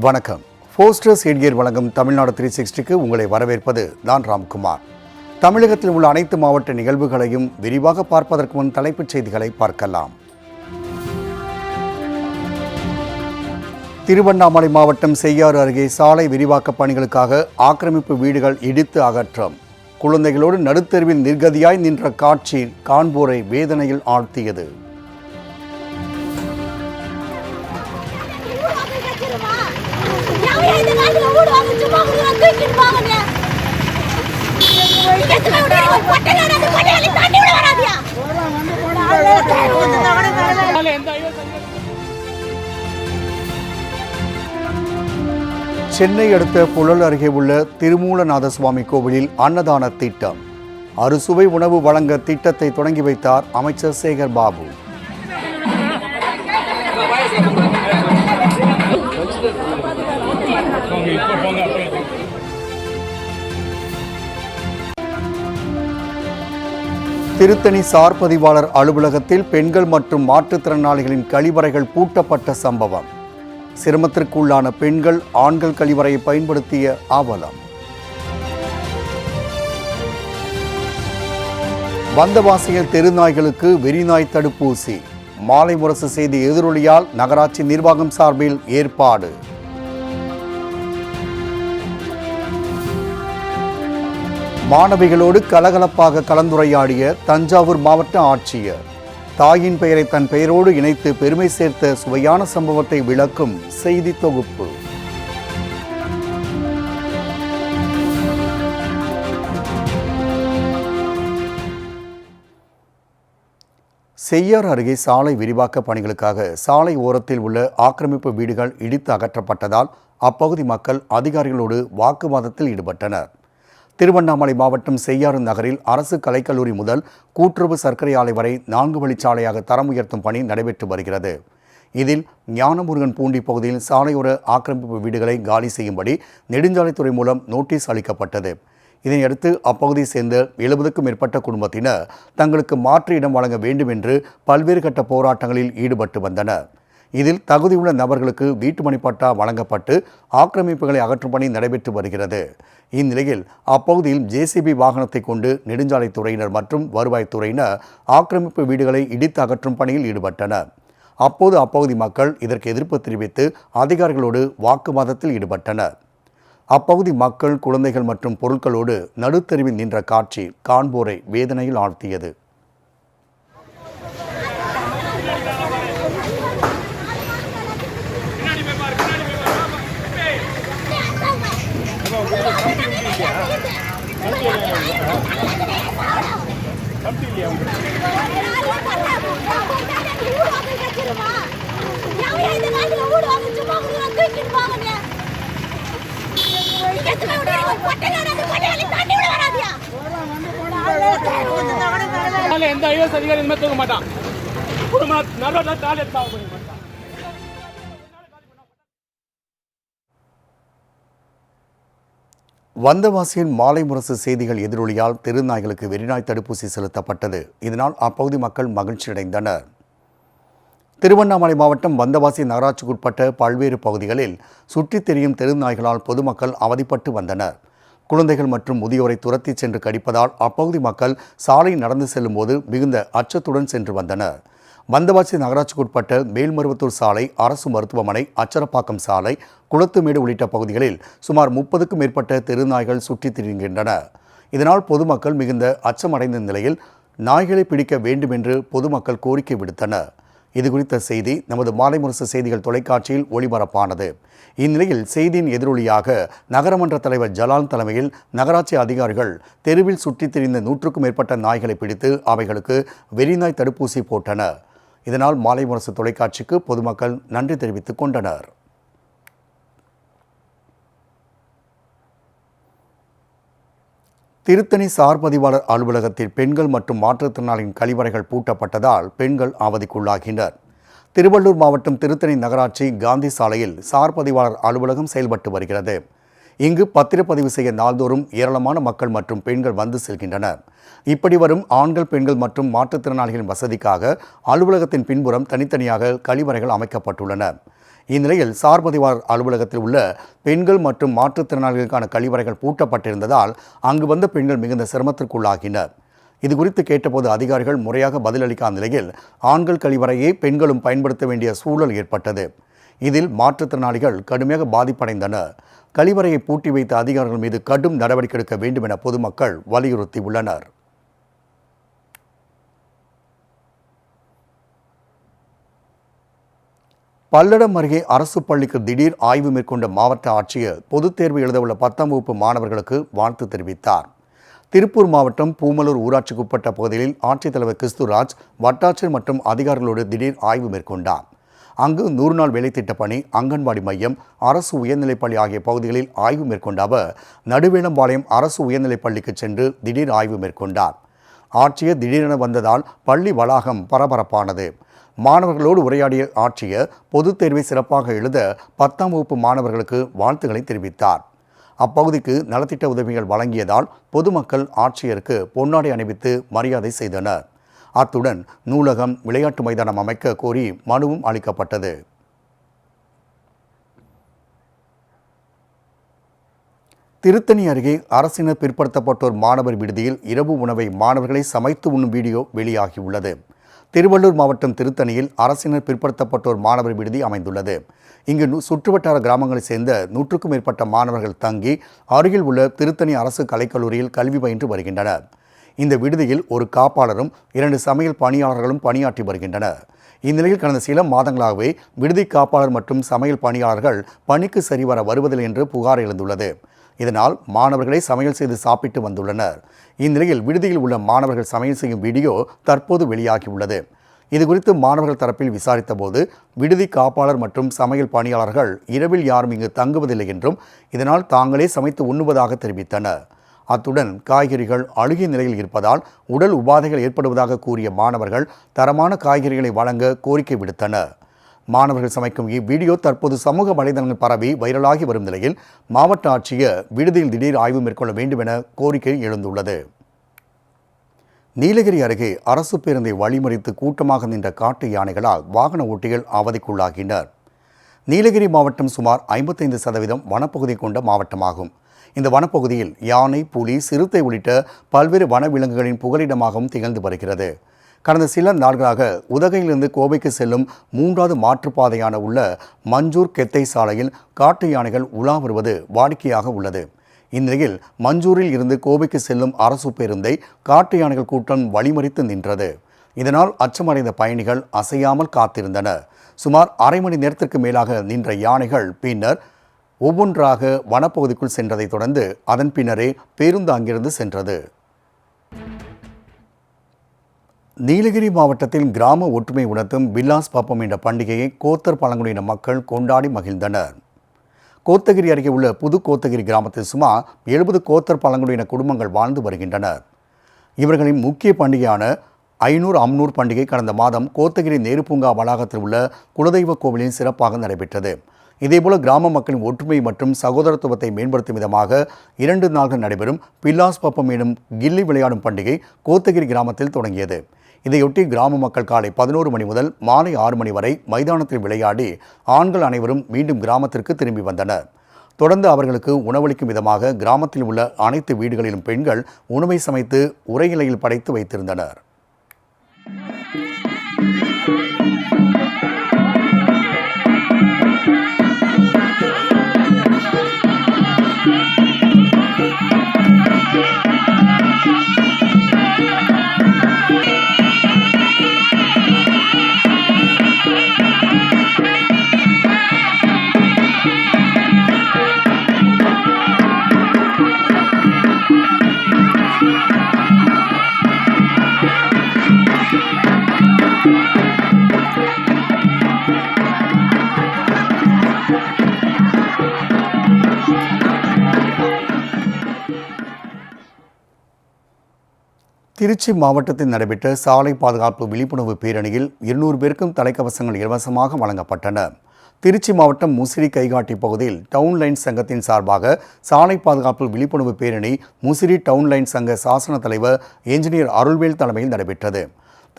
வணக்கம். போஸ்டர்ஸ் எட்கியர் வழங்கும் தமிழ்நாடு 360க்கு உங்களை வரவேற்பது நான் ராம்குமார். தமிழகத்தில் உள்ள அனைத்து மாவட்ட நிகழ்வுகளையும் விரிவாக பார்ப்பதற்கு முன் தலைப்புச் செய்திகளை பார்க்கலாம். திருவண்ணாமலை மாவட்டம் செய்யாறு அருகே சாலை விரிவாக்க பணிகளுக்காக ஆக்கிரமிப்பு வீடுகள் இடித்து அகற்றம். குழந்தைகளோடு நடுத்தெருவில் நிர்கதியாய் நின்ற காட்சி காண்போரை வேதனையில் ஆழ்த்தியது. சென்னை அடுத்த புழல் அருகே உள்ள திருமூலநாத சுவாமி கோவிலில் அன்னதான திட்டம். அறுசுவை உணவு வழங்க திட்டத்தை தொடங்கி வைத்தார் அமைச்சர் சேகர் பாபு. திருத்தணி சார் பதிவாளர் அலுவலகத்தில் பெண்கள் மற்றும் மாற்றுத்திறனாளிகளின் கழிவறைகள் பூட்டப்பட்ட சம்பவம். சிரமத்திற்குள்ளான பெண்கள் ஆண்கள் கழிவறையை பயன்படுத்திய அவலம். வந்தவாசியில் தெருநாய்களுக்கு வெறிநாய் தடுப்பூசி. மாலை முரசு செய்தி எதிரொலியால் நகராட்சி நிர்வாகம் சார்பில் ஏற்பாடு. மாணவிகளோடு கலகலப்பாக கலந்துரையாடிய தஞ்சாவூர் மாவட்ட ஆட்சியர். தாயின் பெயரை தன் பெயரோடு இணைத்து பெருமை சேர்த்த சுவையான சம்பவத்தை விளக்கும் செய்தி தொகுப்பு. செய்யாறு அருகே சாலை விரிவாக்க பணிகளுக்காக சாலை ஓரத்தில் உள்ள ஆக்கிரமிப்பு வீடுகள் இடித்து அகற்றப்பட்டதால் அப்பகுதி மக்கள் அதிகாரிகளோடு வாக்குவாதத்தில் ஈடுபட்டனர். திருவண்ணாமலை மாவட்டம் செய்யாறு நகரில் அரசு கலைக்கல்லூரி முதல் கூட்டுறவு சர்க்கரை ஆலை வரை 4 வழிச்சாலையாக தரம் உயர்த்தும் பணி நடைபெற்று வருகிறது. இதில் ஞானமுருகன் பூண்டி பகுதியில் சாலையோர ஆக்கிரமிப்பு வீடுகளை காலி செய்யும்படி நெடுஞ்சாலைத்துறை மூலம் நோட்டீஸ் அளிக்கப்பட்டது. இதனையடுத்து அப்பகுதியை சேர்ந்த 70க்கும் மேற்பட்ட குடும்பத்தினர் தங்களுக்கு மாற்று இடம் வழங்க வேண்டும் என்று பல்வேறு கட்ட போராட்டங்களில் ஈடுபட்டு வந்தனர். இதில் தகுதியுள்ள நபர்களுக்கு வீட்டுமனை பட்டா வழங்கப்பட்டு ஆக்கிரமிப்புகளை அகற்றும் பணி நடைபெற்று வருகிறது. இந்நிலையில் அப்பகுதியில் ஜேசிபி வாகனத்தை கொண்டு நெடுஞ்சாலைத்துறையினர் மற்றும் வருவாய்த்துறையினர் ஆக்கிரமிப்பு வீடுகளை இடித்து அகற்றும் பணியில் ஈடுபட்டனர். அப்போது அப்பகுதி மக்கள் இதற்கு எதிர்ப்பு தெரிவித்து அதிகாரிகளோடு வாக்குவாதத்தில் ஈடுபட்டனர். அப்பகுதி மக்கள் குழந்தைகள் மற்றும் பொருட்களோடு நடுத்தெருவில் நின்ற காட்சி காண்போரை வேதனையில் ஆழ்த்தியது. எந்த ஐஎஸ் அதிகாரி இனிமே தூக்க மாட்டான். வந்தவாசியின் மாலை முரசு செய்திகள் எதிரொலியால் தெருநாய்களுக்கு வெறிநாய் தடுப்பூசி செலுத்தப்பட்டது. இதனால் அப்பகுதி மக்கள் மகிழ்ச்சியடைந்தனர். திருவண்ணாமலை மாவட்டம் வந்தவாசி நகராட்சிக்குட்பட்ட பல்வேறு பகுதிகளில் சுற்றித் திரியும் தெருநாய்களால் பொதுமக்கள் அவதிப்பட்டு வந்தனர். குழந்தைகள் மற்றும் முதியோரை துரத்தி சென்று கடிப்பதால் அப்பகுதி மக்கள் சாலை நடந்து செல்லும் போது மிகுந்த அச்சத்துடன் சென்று வந்தனர். வந்தவாசி நகராட்சிக்குட்பட்ட மேல்மருவத்தூர் சாலை, அரசு மருத்துவமனை, அச்சரப்பாக்கம் சாலை, குளத்துமேடு உள்ளிட்ட பகுதிகளில் சுமார் 30க்கும் மேற்பட்ட தெருநாய்கள் சுற்றித் திரிகின்றன. இதனால் பொதுமக்கள் மிகுந்த அச்சமடைந்த நிலையில் நாய்களை பிடிக்க வேண்டும் என்று பொதுமக்கள் கோரிக்கை விடுத்தனர். இதுகுறித்த செய்தி நமது மாலை முரசு செய்திகள் தொலைக்காட்சியில் ஒளிபரப்பானது. இந்நிலையில் செய்தியின் எதிரொலியாக நகரமன்ற தலைவர் ஜலால் தலைமையில் நகராட்சி அதிகாரிகள் தெருவில் சுற்றித் திரிந்த 100க்கும் மேற்பட்ட நாய்களை பிடித்து அவைகளுக்கு வெறிநாய் தடுப்பூசி போட்டனர். இதனால் மாலை முரசு தொலைக்காட்சிக்கு பொதுமக்கள் நன்றி தெரிவித்துக் கொண்டனர். திருத்தணி சார் பதிவாளர் அலுவலகத்தில் பெண்கள் மற்றும் மாற்றுத்திறனாளிகளின் கழிவறைகள் பூட்டப்பட்டதால் பெண்கள் அவதிக்குள்ளாகினர். திருவள்ளூர் மாவட்டம் திருத்தணி நகராட்சி காந்தி சாலையில் சார் பதிவாளர் அலுவலகம் செயல்பட்டு வருகிறது. இங்கு பத்திரப்பதிவு செய்ய நாள்தோறும் ஏராளமான மக்கள் மற்றும் பெண்கள் வந்து செல்கின்றனர். இப்படி வரும் ஆண்கள், பெண்கள் மற்றும் மாற்றுத்திறனாளிகளின் வசதிக்காக அலுவலகத்தின் பின்புறம் தனித்தனியாக கழிவறைகள் அமைக்கப்பட்டுள்ளன. இந்நிலையில் சார் பதிவாளர் அலுவலகத்தில் உள்ள பெண்கள் மற்றும் மாற்றுத்திறனாளிகளுக்கான கழிவறைகள் பூட்டப்பட்டிருந்ததால் அங்கு வந்த பெண்கள் மிகுந்த சிரமத்திற்குள்ளாகினர். இதுகுறித்து கேட்டபோது அதிகாரிகள் முறையாக பதிலளிக்காத நிலையில் ஆண்கள் கழிவறையை பெண்களும் பயன்படுத்த வேண்டிய சூழல் ஏற்பட்டது. இதில் மாற்றுத்திறனாளிகள் கடுமையாக பாதிப்படைந்தனர். கழிவறையை பூட்டி வைத்த அதிகாரிகள் மீது கடும் நடவடிக்கை எடுக்க வேண்டும் என பொதுமக்கள் வலியுறுத்தியுள்ளனர். பல்லடம் அருகே அரசு பள்ளிக்கு திடீர் ஆய்வு மேற்கொண்ட மாவட்ட ஆட்சியர் பொதுத் தேர்வு எழுதவுள்ள 10ஆம் வகுப்பு மாணவர்களுக்கு வாழ்த்து தெரிவித்தார். திருப்பூர் மாவட்டம் பூமலூர் ஊராட்சிக்குட்பட்ட பகுதிகளில் ஆட்சித்தலைவர் கிறிஸ்துராஜ் வட்டாட்சியர் மற்றும் அதிகாரிகளோடு திடீர் ஆய்வு மேற்கொண்டார். அங்கு 100 நாள் வேலை திட்ட பணி, அங்கன்வாடி மையம், அரசு உயர்நிலைப்பள்ளி ஆகிய பகுதிகளில் ஆய்வு மேற்கொண்ட அவர் நடுவேலம்பாளையம் அரசு உயர்நிலைப்பள்ளிக்கு சென்று திடீர் ஆய்வு மேற்கொண்டார். ஆட்சியர் திடீரென வந்ததால் பள்ளி வளாகம் பரபரப்பானது. மாணவர்களோடு உரையாடிய ஆட்சியர் பொதுத் தேர்வை சிறப்பாக எழுத 10ஆம் வகுப்பு மாணவர்களுக்கு வாழ்த்துக்களை தெரிவித்தார். அப்பகுதிக்கு நலத்திட்ட உதவிகள் வழங்கியதால் பொதுமக்கள் ஆட்சியருக்கு பொன்னாடை அணிவித்து மரியாதை செய்தனர். அத்துடன் நூலகம், விளையாட்டு மைதானம் அமைக்க கோரி மனுவும் அளிக்கப்பட்டது. திருத்தணி அருகே அரசினர் பிற்படுத்தப்பட்டோர் மாணவர் விடுதியில் இரவு உணவை மாணவர்களை சமைத்து உண்ணும் வீடியோ வெளியாகியுள்ளது. திருவள்ளூர் மாவட்டம் திருத்தணியில் அரசினர் பிற்படுத்தப்பட்டோர் மாணவர் விடுதி அமைந்துள்ளது. இங்கு சுற்றுவட்டார கிராமங்களைச் சேர்ந்த 100க்கும் மேற்பட்ட மாணவர்கள் தங்கி அருகில் உள்ள திருத்தணி அரசு கலைக்கல்லூரியில் கல்வி பயின்று வருகின்றனர். இந்த விடுதியில் ஒரு காப்பாளரும் 2 சமையல் பணியாளர்களும் பணியாற்றி வருகின்றனர். இந்நிலையில் கடந்த சில மாதங்களாகவே விடுதி காப்பாளர் மற்றும் சமையல் பணியாளர்கள் பணிக்கு சரிவர வருவதில்லை என்று புகார் எழுந்துள்ளது. இதனால் மாணவர்களை சமையல் செய்து சாப்பிட்டு வந்துள்ளனர். இந்நிலையில் விடுதியில் உள்ள மாணவர்கள் சமையல் செய்யும் வீடியோ தற்போது வெளியாகியுள்ளது. இதுகுறித்து மாணவர்கள் தரப்பில் விசாரித்த போது விடுதி காப்பாளர் மற்றும் சமையல் பணியாளர்கள் இரவில் யாரும் இங்கு தங்குவதில்லை என்றும் இதனால் தாங்களே சமைத்து உண்ணுவதாக தெரிவித்தனர். அத்துடன் காய்கறிகள் அழுகிய நிலையில் இருப்பதால் உடல் உபாதைகள் ஏற்படுவதாக கூறிய மாணவர்கள் தரமான காய்கறிகளை வழங்க கோரிக்கை விடுத்தனர். மாணவர்கள் சமைக்கும் இவ்வீடியோ தற்போது சமூக வலைதளங்கள் பரவி வைரலாகி வரும் நிலையில் மாவட்ட ஆட்சியர் விடுதியில் திடீர் ஆய்வு மேற்கொள்ள வேண்டும் என கோரிக்கை எழுந்துள்ளது. நீலகிரி அருகே அரசு பேருந்தை வழிமறித்து கூட்டமாக நின்ற காட்டு யானைகளால் வாகன ஓட்டிகள் அவதிக்குள்ளாகினர். நீலகிரி மாவட்டம் சுமார் 55% வனப்பகுதி கொண்ட மாவட்டமாகும். இந்த வனப்பகுதியில் யானை, புலி, சிறுத்தை உள்ளிட்ட பல்வேறு வனவிலங்குகளின் புகலிடமாகவும் திகழ்ந்து வருகிறது. கடந்த சில நாட்களாக உதகையிலிருந்து கோவைக்கு செல்லும் 3வது மாற்றுப்பாதையான உள்ள மஞ்சூர் கெத்தை சாலையில் காட்டு யானைகள் உலா வருவது வாடிக்கையாக உள்ளது. இந்நிலையில் மஞ்சூரில் இருந்து கோவைக்கு செல்லும் அரசு பேருந்தை காட்டு யானைகள் கூட்டம் வழிமறித்து நின்றது. இதனால் அச்சமடைந்த பயணிகள் அசையாமல் காத்திருந்தனர். சுமார் அரை மணி நேரத்திற்கு மேலாக நின்ற யானைகள் பின்னர் ஒவ்வொன்றாக வனப்பகுதிக்குள் சென்றதை தொடர்ந்து அதன் பின்னரே பேருந்து அங்கிருந்து சென்றது. நீலகிரி மாவட்டத்தில் கிராம ஒற்றுமை உணர்த்தும் பில்லாஸ் பாப்பம் என்ற பண்டிகையை கோத்தர் பழங்குடியின மக்கள் கொண்டாடி மகிழ்ந்தனர். கோத்தகிரி அருகே உள்ள புது கோத்தகிரி கிராமத்தில் சுமார் 70 கோத்தர் பழங்குடியின குடும்பங்கள் வாழ்ந்து வருகின்றனர். இவர்களின் முக்கிய பண்டிகையான ஐநூர் அம்னூர் பண்டிகை கடந்த மாதம் கோத்தகிரி நேரு பூங்கா வளாகத்தில் உள்ள குலதெய்வ கோவிலில் சிறப்பாக நடைபெற்றது. இதேபோல கிராம மக்களின் ஒற்றுமை மற்றும் சகோதரத்துவத்தை மேம்படுத்தும் விதமாக 2 நாட்கள் நடைபெறும் பில்லாஸ் பப்பம் எனும் கில்லி விளையாடும் பண்டிகை கோத்தகிரி கிராமத்தில் தொடங்கியது. இதையொட்டி கிராம மக்கள் காலை 11 மணி முதல் மாலை 6 மணி வரை மைதானத்தில் விளையாடி ஆண்கள் அனைவரும் மீண்டும் கிராமத்திற்கு திரும்பி வந்தனர். தொடர்ந்து அவர்களுக்கு உணவளிக்கும் விதமாக கிராமத்தில் உள்ள அனைத்து வீடுகளிலும் பெண்கள் உணவை சமைத்து உரையிலையில் படைத்து வைத்திருந்தனர். திருச்சி மாவட்டத்தில் நடைபெற்ற சாலை பாதுகாப்பு விழிப்புணர்வு பேரணியில் 200 பேருக்கும் தலைக்கவசங்கள் இலவசமாக வழங்கப்பட்டன. திருச்சி மாவட்டம் முசிறி கைகாட்டி பகுதியில் டவுன் லைன் சங்கத்தின் சார்பாக சாலை பாதுகாப்பு விழிப்புணர்வு பேரணி முசிறி டவுன் லைன் சங்க சாசன தலைவர் என்ஜினியர் அருள்வேல் தலைமையில் நடைபெற்றது.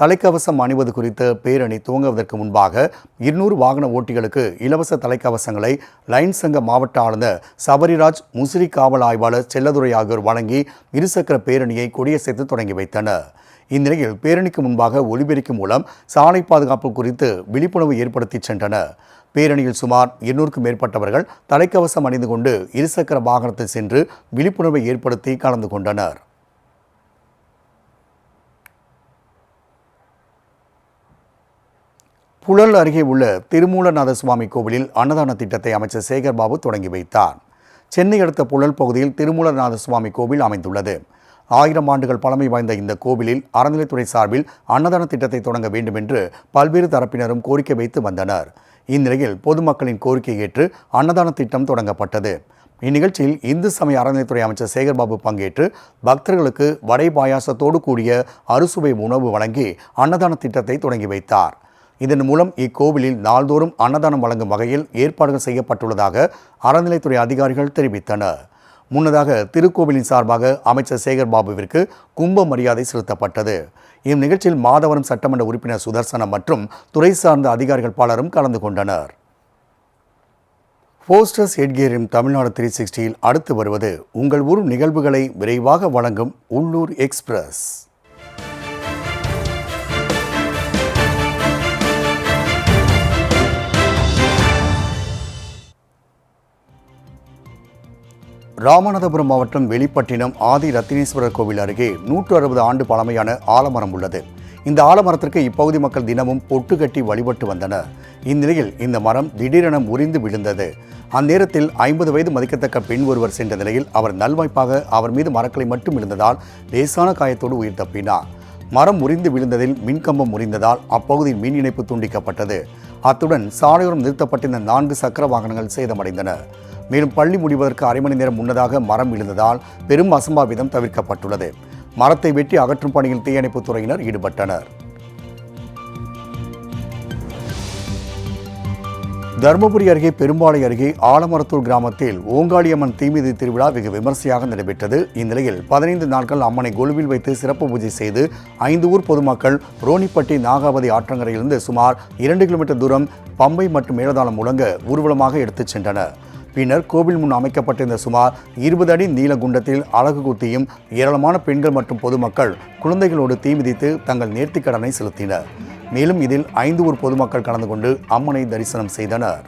தலைக்கவசம் அணிவது குறித்த பேரணி துவங்குவதற்கு முன்பாக 200 வாகன ஓட்டிகளுக்கு இலவச தலைக்கவசங்களை லைன் சங்க மாவட்ட ஆளுநர் சபரிராஜ், முசிறி காவல் ஆய்வாளர் செல்லதுரை ஆகியோர் வழங்கி இருசக்கர பேரணியை கொடியசைத்து தொடங்கி வைத்தனர். இந்நிலையில் பேரணிக்கு முன்பாக ஒலிபெருக்கி மூலம் சாலை பாதுகாப்பு குறித்து விழிப்புணர்வு ஏற்படுத்தி சென்றனர். பேரணியில் சுமார் 200க்கும் மேற்பட்டவர்கள் தலைக்கவசம் அணிந்து கொண்டு இருசக்கர வாகனத்தில் சென்று விழிப்புணர்வை ஏற்படுத்தி கலந்து கொண்டனர். புழல் அருகே உள்ள திருமூலநாத சுவாமி கோவிலில் அன்னதான திட்டத்தை அமைச்சர் சேகர்பாபு தொடங்கி வைத்தார். சென்னை அடுத்த புழல் பகுதியில் திருமூலநாத சுவாமி கோவில் அமைந்துள்ளது. 1000 ஆண்டுகள் பழமை வாய்ந்த இந்த கோவிலில் அறநிலைத்துறை சார்பில் அன்னதான திட்டத்தை தொடங்க வேண்டும் என்று பல்வேறு தரப்பினரும் கோரிக்கை வைத்து வந்தனர். இந்நிலையில் பொதுமக்களின் கோரிக்கை ஏற்று அன்னதான திட்டம் தொடங்கப்பட்டது. இந்நிகழ்ச்சியில் இந்து சமய அறநிலைத்துறை அமைச்சர் சேகர்பாபு பங்கேற்று பக்தர்களுக்கு வடை பாயாசத்தோடு கூடிய அறுசுவை உணவு வழங்கி அன்னதான திட்டத்தை தொடங்கி வைத்தார். இதன் மூலம் இக்கோவிலில் நாள்தோறும் அன்னதானம் வழங்கும் வகையில் ஏற்பாடுகள் செய்யப்பட்டுள்ளதாக அறநிலைத்துறை அதிகாரிகள் தெரிவித்தனர். முன்னதாக திருக்கோவிலின் சார்பாக அமைச்சர் சேகர்பாபுவிற்கு கும்ப மரியாதை செலுத்தப்பட்டது. இந்நிகழ்ச்சியில் மாதவரம் சட்டமன்ற உறுப்பினர் சுதர்சனம் மற்றும் துறை சார்ந்த அதிகாரிகள் பலரும் கலந்து கொண்டனர். போஸ்டர்ஸ் ஹெட்கியரின் தமிழ்நாடு 360யில் அடுத்து வருவது உங்கள் ஊர் நிகழ்வுகளை விரைவாக வழங்கும் உள்ளூர் எக்ஸ்பிரஸ். ராமநாதபுரம் மாவட்டம் வெளிப்பட்டினம் ஆதி ரத்தினேஸ்வரர் கோவில் அருகே 160 ஆண்டு பழமையான ஆலமரம் உள்ளது. இந்த ஆலமரத்திற்கு இப்பகுதி மக்கள் தினமும் பொட்டு கட்டி வழிபட்டு வந்தனர். இந்நிலையில் இந்த மரம் திடீரென முறிந்து விழுந்தது. அந்நேரத்தில் 50 வயது மதிக்கத்தக்க பெண் ஒருவர் சென்ற நிலையில் அவர் நல்வாய்ப்பாக அவர் மீது மரக்களை மட்டும் விழுந்ததால் லேசான காயத்தோடு உயிர் தப்பினார். மரம் முறிந்து விழுந்ததில் மின்கம்பம் முறிந்ததால் அப்பகுதியில் மின் இணைப்பு துண்டிக்கப்பட்டது. அத்துடன் சாலையோரம் நிறுத்தப்பட்டிருந்த 4 சக்கர வாகனங்கள் சேதமடைந்தன. மேலும் பள்ளி முடிவதற்கு அரை மணி நேரம் முன்னதாக மரம் விழுந்ததால் பெரும் அசம்பாவிதம் தவிர்க்கப்பட்டுள்ளது. மரத்தை வெட்டி அகற்றும் பணியில் தீயணைப்புத் துறையினர் ஈடுபட்டனர். தருமபுரி அருகே பெரும்பாலை அருகே ஆலமரத்தூர் கிராமத்தில் ஓங்காளியம்மன் தீமிதி திருவிழா வெகு விமர்சையாக நடைபெற்றது. இந்நிலையில் 15 நாட்கள் அம்மனை கொலுவில் வைத்து சிறப்பு பூஜை செய்து 5 ஊர் பொதுமக்கள் ரோனிப்பட்டி நாகாவதி ஆற்றங்கரையிலிருந்து சுமார் 2 கிலோமீட்டர் தூரம் பம்பை மற்றும் மேளதாளம் முழங்க ஊர்வலமாக எடுத்துச் சென்றனர். பின்னர் கோவில் முன் அமைக்கப்பட்டிருந்த சுமார் 20 அடி நீள குண்டத்தில் அலகு குத்தியும் ஏராளமான பெண்கள் மற்றும் பொதுமக்கள் குழந்தைகளோடு தீமிதித்து தங்கள் நேர்த்திக்கடனை செலுத்தினர். மேலும் இதில் 5 ஊர் பொதுமக்கள் கலந்து கொண்டு அம்மனை தரிசனம் செய்தனர்.